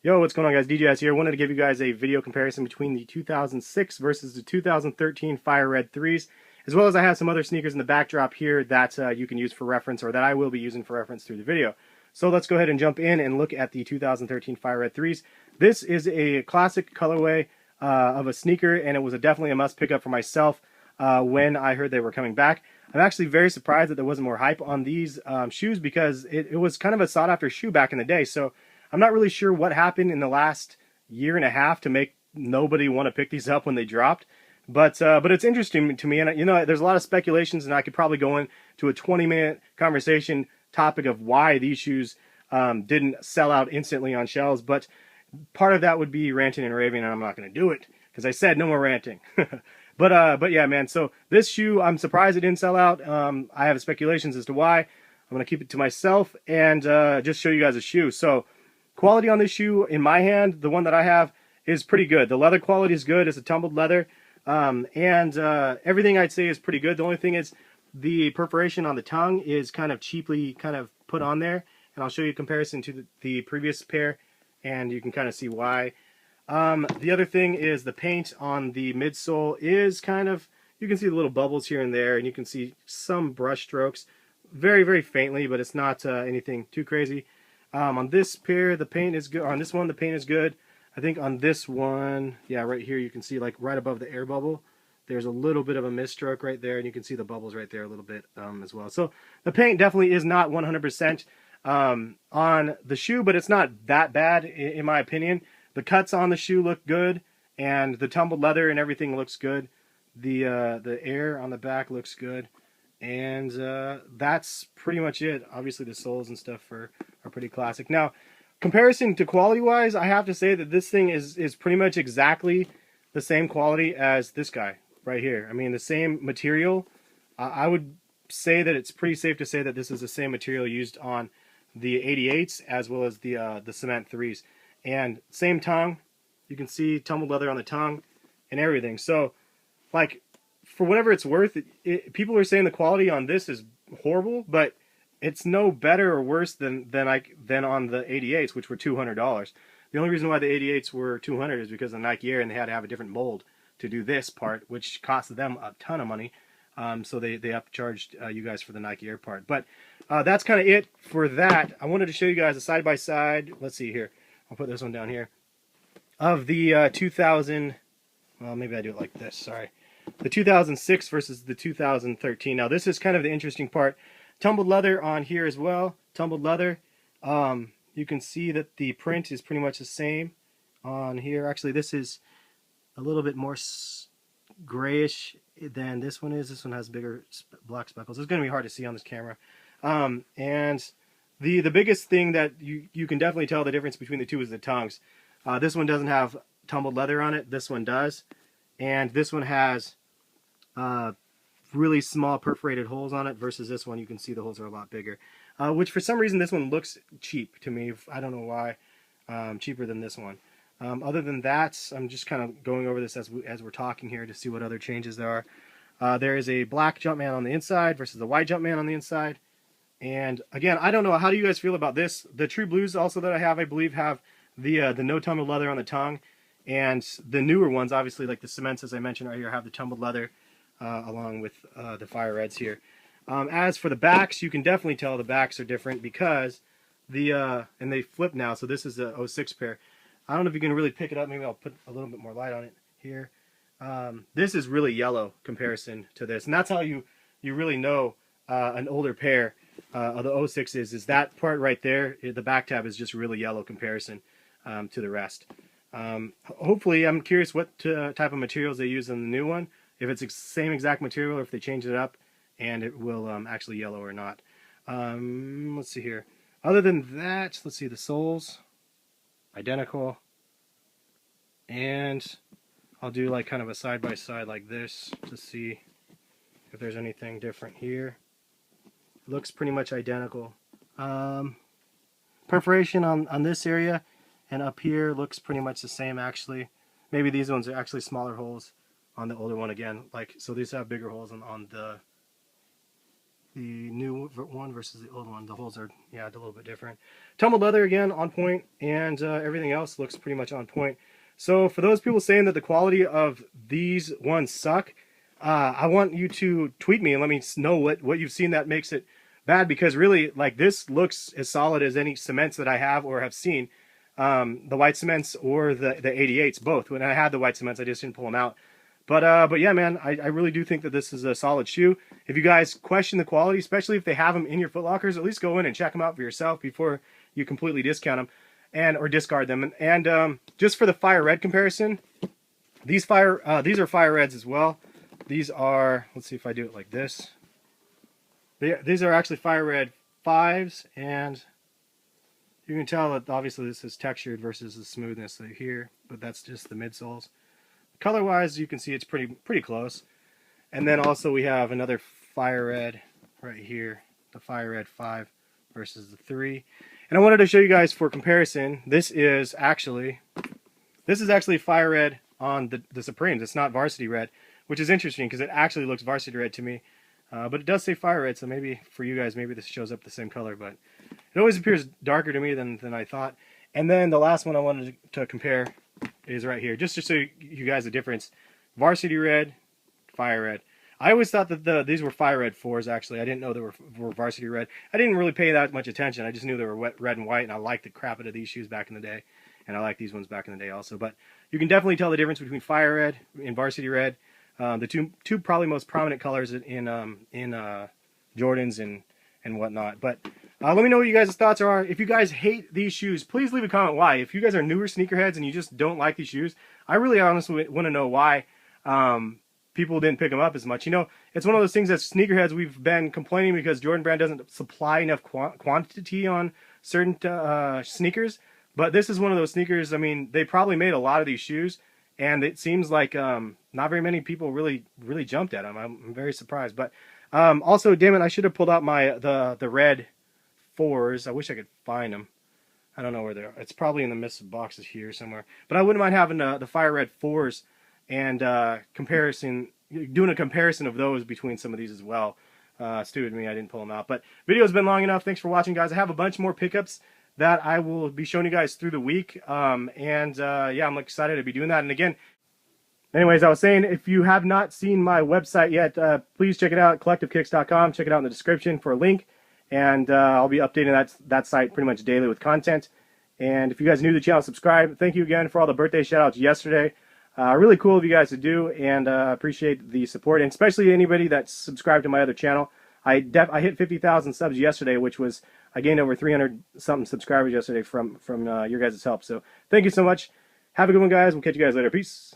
Yo, what's going on, guys? DJS here. Wanted to give you guys a video comparison between the 2006 versus the 2013 Fire Red 3s, as well as I have some other sneakers in the backdrop here that you can use for reference, or that I will be using for reference through the video. So let's go ahead and jump in and look at the 2013 Fire Red 3s. This is a classic colorway of a sneaker, and it was definitely a must pick up for myself when I heard they were coming back. I'm actually very surprised that there wasn't more hype on these shoes, because it was kind of a sought after shoe back in the day. So I'm not really sure what happened in the last year and a half to make nobody want to pick these up when they dropped. But it's interesting to me, and there's a lot of speculations, and I could probably go into a 20-minute conversation topic of why these shoes didn't sell out instantly on shelves. But part of that would be ranting and raving, and I'm not going to do it because I said no more ranting. But yeah, man. So this shoe, I'm surprised it didn't sell out. I have speculations as to why. I'm going to keep it to myself and just show you guys a shoe. So quality on this shoe, in my hand, the one that I have, is pretty good. The leather quality is good. It's a tumbled leather. Everything I'd say is pretty good. The only thing is the perforation on the tongue is kind of cheaply put on there. And I'll show you a comparison to the previous pair, and you can kind of see why. The other thing is the paint on the midsole is you can see the little bubbles here and there, and you can see some brush strokes very, very faintly, but it's not anything too crazy. On this pair, the paint is good. On this one, the paint is good. I think on this one, yeah, right here, you can see like right above the air bubble, there's a little bit of a misstroke right there, and you can see the bubbles right there a little bit as well. So the paint definitely is not 100% on the shoe, but it's not that bad in my opinion. The cuts on the shoe look good, and the tumbled leather and everything looks good. The air on the back looks good. And that's pretty much it. Obviously the soles and stuff are pretty classic. Now, comparison to quality wise, I have to say that this thing is pretty much exactly the same quality as this guy right here. I mean, the same material. I would say that it's pretty safe to say that this is the same material used on the 88s as well as the cement 3s. And same tongue. You can see tumbled leather on the tongue and everything. So, like, for whatever it's worth, people are saying the quality on this is horrible, but it's no better or worse than on the 88s, which were $200. The only reason why the 88s were $200 is because of Nike Air, and they had to have a different mold to do this part, which cost them a ton of money. So they have to charge you guys for the Nike Air part. But that's kind of it for that. I wanted to show you guys a side by side. Let's see here. I'll put this one down here. Of the 2000, well, maybe I do it like this. Sorry. The 2006 versus the 2013. Now this is kind of the interesting part. Tumbled leather on here as well. Tumbled leather. You can see that the print is pretty much the same on here. Actually, this is a little bit more grayish than this one is. This one has bigger black speckles. It's going to be hard to see on this camera. And the biggest thing that you can definitely tell the difference between the two is the tongues. This one doesn't have tumbled leather on it. This one does. And this one has really small perforated holes on it versus this one. You can see the holes are a lot bigger. Which for some reason this one looks cheap to me. I don't know why. Cheaper than this one. Other than that, I'm just kind of going over this as we're talking here to see what other changes there are. There is a black Jumpman on the inside versus the white Jumpman on the inside. And again, I don't know, how do you guys feel about this? The True Blues also that I have, I believe, have the no tumbled leather on the tongue. And the newer ones, obviously, like the cements, as I mentioned right here, have the tumbled leather along with the Fire Reds here. As for the backs, you can definitely tell the backs are different because and they flip now, so this is the 06 pair. I don't know if you can really pick it up. Maybe I'll put a little bit more light on it here. This is really yellow comparison to this, and that's how you really know an older pair of the 06 is that part right there. The back tab is just really yellow comparison to the rest. Hopefully, I'm curious what type of materials they use in the new one. If it's the same exact material, or if they change it up, and it will actually yellow or not. Let's see here. Other than that, let's see, the soles, identical. And I'll do like kind of a side by side like this to see if there's anything different here. It looks pretty much identical. Perforation on this area and up here looks pretty much the same actually. Maybe these ones are actually smaller holes on the older one again. So these have bigger holes on the new one versus the old one. The holes are, yeah, a little bit different. Tumbled leather again, on point, and everything else looks pretty much on point. So for those people saying that the quality of these ones suck, I want you to tweet me and let me know what you've seen that makes it bad, because really, like, this looks as solid as any cements that I have or have seen. The white cements or the 88s, both. When I had the white cements, I just didn't pull them out. But yeah, man, I really do think that this is a solid shoe. If you guys question the quality, especially if they have them in your Foot Lockers, at least go in and check them out for yourself before you completely discount them or discard them. And just for the Fire Red comparison, these are Fire Reds as well. These are, let's see if I do it like this. These are actually Fire Red 5s, and you can tell that obviously this is textured versus the smoothness here, but that's just the midsoles. Color-wise, you can see it's pretty close. And then also we have another Fire Red right here, the Fire Red 5 versus the 3. And I wanted to show you guys for comparison. This is actually Fire Red on the Supremes. It's not Varsity Red, which is interesting because it actually looks Varsity Red to me. But it does say Fire Red, so maybe for you guys, maybe this shows up the same color, but it always appears darker to me than I thought. And then the last one I wanted to compare is right here, just to show you guys the difference. Varsity Red, Fire Red. I always thought that these were Fire Red 4s, actually. I didn't know they were Varsity Red. I didn't really pay that much attention. I just knew they were red and white, and I liked the crap out of these shoes back in the day. And I like these ones back in the day also. But you can definitely tell the difference between Fire Red and Varsity Red. The two probably most prominent colors in Jordans and whatnot. But let me know what you guys' thoughts are. If you guys hate these shoes, please leave a comment why. If you guys are newer sneakerheads and you just don't like these shoes, I really honestly want to know why people didn't pick them up as much. You know, it's one of those things that sneakerheads, we've been complaining because Jordan Brand doesn't supply enough quantity on certain sneakers. But this is one of those sneakers, I mean, they probably made a lot of these shoes, and it seems like not very many people really jumped at them. I'm very surprised. But also, damn it, I should have pulled out the red 4s. I wish I could find them. I don't know where they are. It's probably in the midst of boxes here somewhere. But I wouldn't mind having the Fire Red 4s and doing a comparison of those between some of these as well. Stupid me, I didn't pull them out. But video's been long enough. Thanks for watching, guys. I have a bunch more pickups that I will be showing you guys through the week. Yeah, I'm excited to be doing that. And again, anyways, I was saying, if you have not seen my website yet, please check it out, collectivekicks.com. Check it out in the description for a link. And I'll be updating that site pretty much daily with content. And if you guys are new to the channel, subscribe. Thank you again for all the birthday shout-outs yesterday. Really cool of you guys to do, and appreciate the support, and especially anybody that subscribed to my other channel. I hit 50,000 subs yesterday, which was, I gained over 300-something subscribers yesterday from your guys' help. So thank you so much. Have a good one, guys. We'll catch you guys later. Peace.